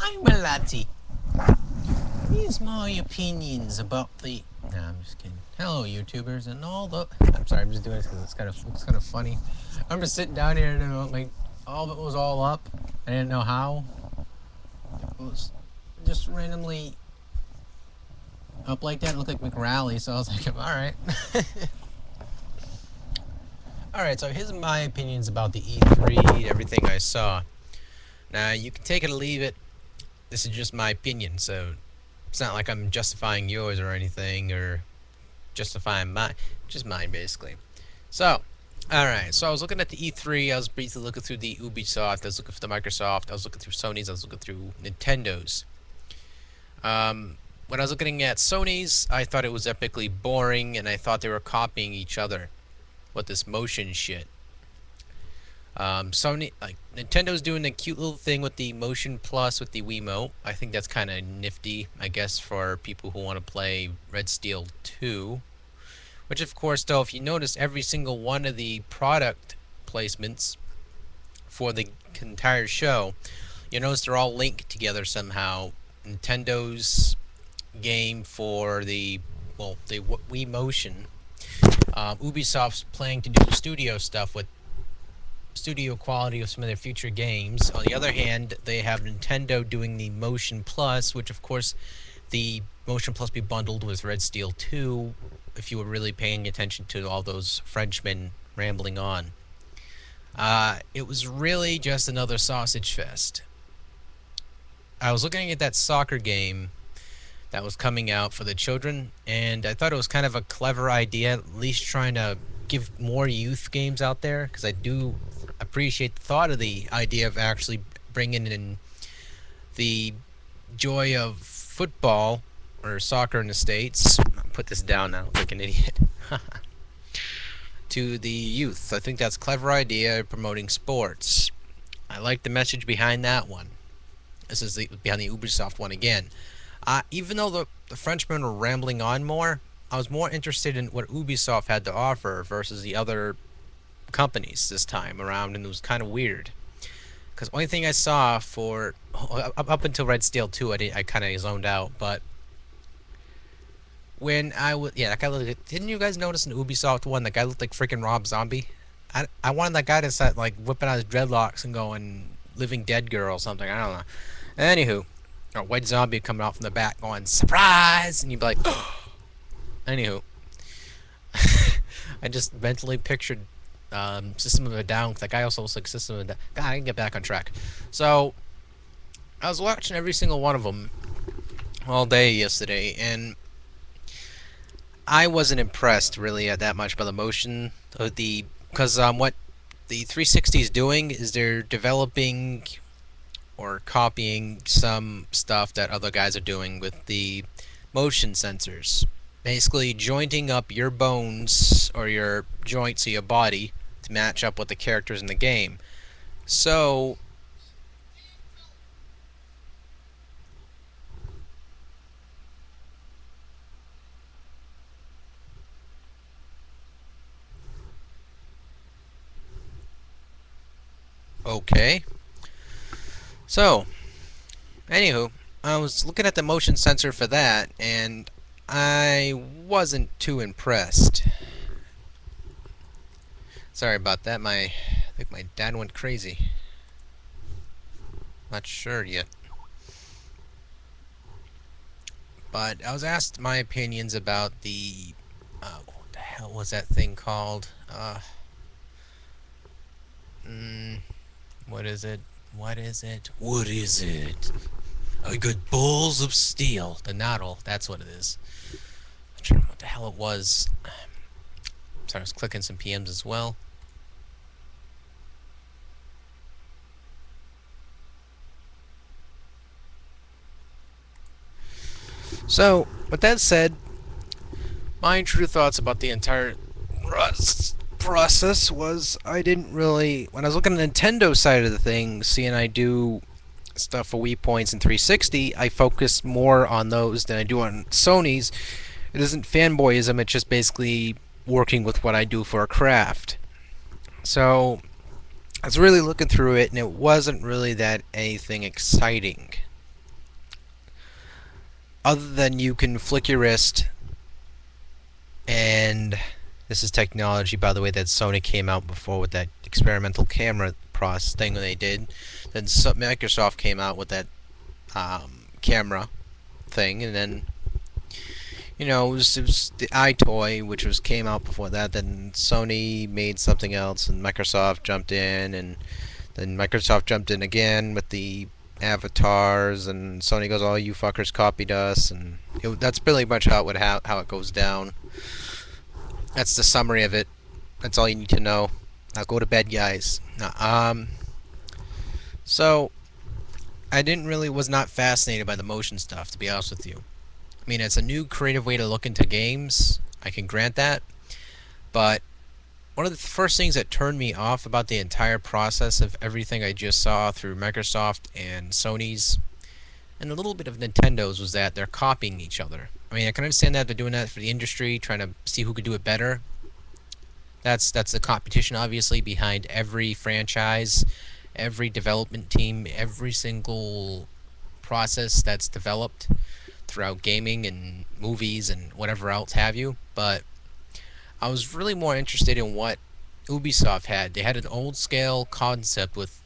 I'm a laddie. Here's my opinions about the. Nah, I'm just kidding. Hello, YouTubers and all the. I'm sorry, I'm just doing this because it's kind of funny. I'm just sitting down here and like all of it was all up. I didn't know how. It was just randomly up like that. It looked like McRally, so I was like, all right. All right, so here's my opinions about the E3, everything I saw. Now you can take it or leave it. This is just my opinion, so it's not like I'm justifying yours or anything, or justifying mine, just mine basically. So, alright, so I was looking at the E3, I was briefly looking through the Ubisoft, I was looking for the Microsoft, I was looking through Sony's, I was looking through Nintendo's. When I was looking at Sony's, I thought it was epically boring, and I thought they were copying each other with this motion shit. Sony, like Nintendo's doing a cute little thing with the Motion Plus with the Wiimote. I think that's kind of nifty, I guess, for people who want to play Red Steel 2. Which, of course, though, if you notice, every single one of the product placements for the entire show, you notice they're all linked together somehow. Nintendo's game for the Wii Motion. Ubisoft's planning to do studio stuff with studio quality of some of their future games. On the other hand, they have Nintendo doing the Motion Plus, which of course the Motion Plus be bundled with Red Steel 2 if you were really paying attention to all those Frenchmen rambling on. It was really just another sausage fest. I was looking at that soccer game that was coming out for the children, and I thought it was kind of a clever idea, at least trying to give more youth games out there, because I do appreciate the thought of the idea of actually bringing in the joy of football or soccer in the States. I'll put this down now like an idiot. To the youth. I think that's a clever idea of promoting sports. I like the message behind that one. This is behind the Ubisoft one again. Even though the Frenchmen were rambling on more, I was more interested in what Ubisoft had to offer versus the other companies this time around, and it was kind of weird. Because the only thing I saw for up until Red Steel 2, I kind of zoned out. But when that guy looked. Didn't you guys notice in Ubisoft one that guy looked like freaking Rob Zombie? I wanted that guy to start like whipping out his dreadlocks and going Living Dead girl or something. I don't know. Anywho, or White Zombie coming out from the back going surprise, and you'd be like, anywho, I just mentally pictured System of a Down, because that guy also looks like System of a Down. God, I can get back on track. So, I was watching every single one of them all day yesterday, and I wasn't impressed really at that much by the motion of the, because what the 360 is doing is they're developing or copying some stuff that other guys are doing with the motion sensors. Basically jointing up your bones or your joints of your body to match up with the characters in the game. So okay. So anywho, I was looking at the motion sensor for that, and I wasn't too impressed. Sorry about that. I think my dad went crazy. Not sure yet. But I was asked my opinions about the what the hell was that thing called? What is it? What is it? What is it? I got balls of steel. The Noddle, that's what it is. I'm trying to remember what the hell it was. Sorry, I was clicking some PMs as well. So, with that said, my true thoughts about the entire process was I didn't really, when I was looking at the Nintendo side of the thing, seeing I do stuff for Wii Points and 360, I focused more on those than I do on Sony's. It isn't fanboyism, it's just basically working with what I do for a craft. So I was really looking through it, and it wasn't really that anything exciting. other than you can flick your wrist, and this is technology, by the way, that Sony came out before with that experimental camera process thing they did. Then Microsoft came out with that camera thing, and then it was the iToy, which was came out before that. Then Sony made something else, and Microsoft jumped in, and then Microsoft jumped in again with the avatars, and Sony goes, "Oh, you fuckers copied us," and that's pretty much how it goes down. That's the summary of it. That's all you need to know. Now go to bed, guys. So I didn't really was not fascinated by the motion stuff, to be honest with you. I mean, it's a new creative way to look into games. I can grant that, but one of the first things that turned me off about the entire process of everything I just saw through Microsoft and Sony's and a little bit of Nintendo's was that they're copying each other. I mean, I can understand that they're doing that for the industry, trying to see who could do it better. That's the competition, obviously, behind every franchise, every development team, every single process that's developed throughout gaming and movies and whatever else have you. But I was really more interested in what Ubisoft had. They had an old scale concept with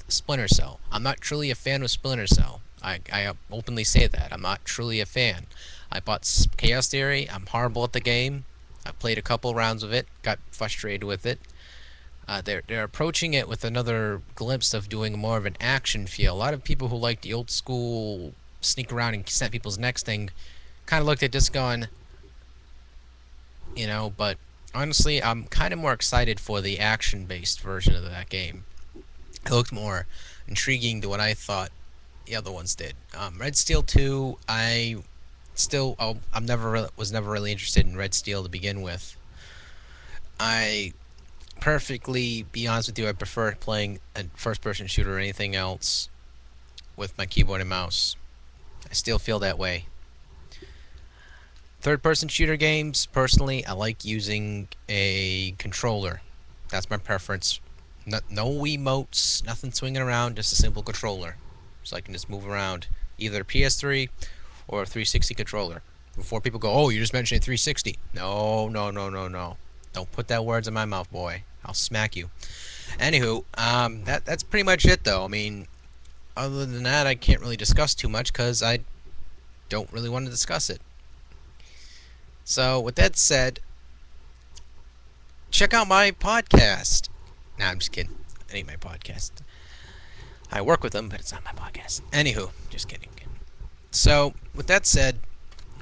Splinter Cell. I'm not truly a fan of Splinter Cell. I openly say that. I'm not truly a fan. I bought Chaos Theory. I'm horrible at the game. I played a couple rounds of it, got frustrated with it. They're approaching it with another glimpse of doing more of an action feel. A lot of people who like the old school sneak around and snap people's necks thing kind of looked at this going, but honestly, I'm kind of more excited for the action-based version of that game. It looked more intriguing than what I thought the other ones did. Red Steel 2, was never really interested in Red Steel to begin with. I perfectly, be honest with you, I prefer playing a first-person shooter or anything else with my keyboard and mouse. I still feel that way. Third-person shooter games, personally, I like using a controller. That's my preference. No emotes, nothing swinging around, just a simple controller. So I can just move around, either PS3 or a 360 controller. Before people go, "Oh, you just mentioned a 360. No, no, no, no, no. Don't put that words in my mouth, boy. I'll smack you. Anywho, that's pretty much it, though. I mean, other than that, I can't really discuss too much because I don't really want to discuss it. So, with that said, check out my podcast. Nah, I'm just kidding. It ain't my podcast. I work with them, but it's not my podcast. Anywho, just kidding. So, with that said,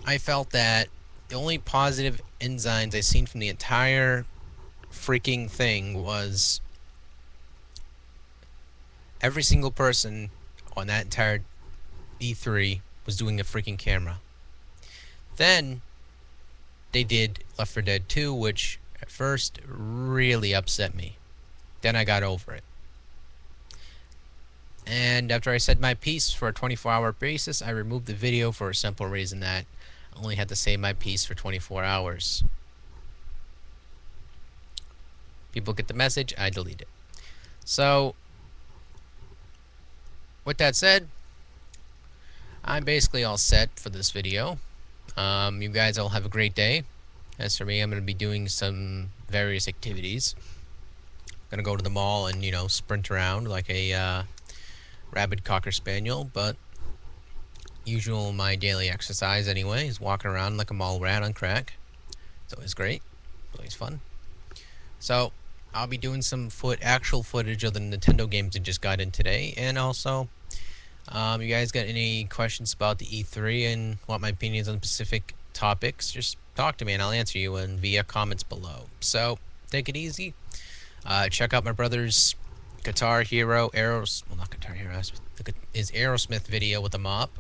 I felt that the only positive ensigns I seen from the entire freaking thing was every single person on that entire E3 was doing a freaking camera. Then they did Left 4 Dead 2, which at first really upset me. Then I got over it. And after I said my piece for a 24-hour basis, I removed the video for a simple reason that I only had to say my piece for 24 hours. People get the message, I delete it. So, with that said, I'm basically all set for this video. You guys all have a great day. As for me, I'm going to be doing some various activities. I'm going to go to the mall and, sprint around like a rabid cocker spaniel, but usual my daily exercise anyway is walking around like a mall rat on crack. It's always great. It's always fun. So, I'll be doing some actual footage of the Nintendo games I just got in today, and also you guys got any questions about the E3 and want my opinions on specific topics, just talk to me and I'll answer you via comments below. So, take it easy. Check out my brother's Guitar Hero, not Guitar Hero, his Aerosmith video with the mop.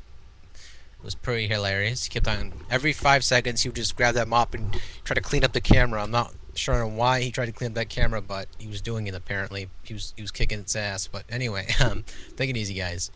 It was pretty hilarious. He kept on, every 5 seconds, he would just grab that mop and try to clean up the camera. I'm not sure why he tried to clean up that camera, but he was doing it apparently. He was kicking its ass. But anyway, take it easy, guys.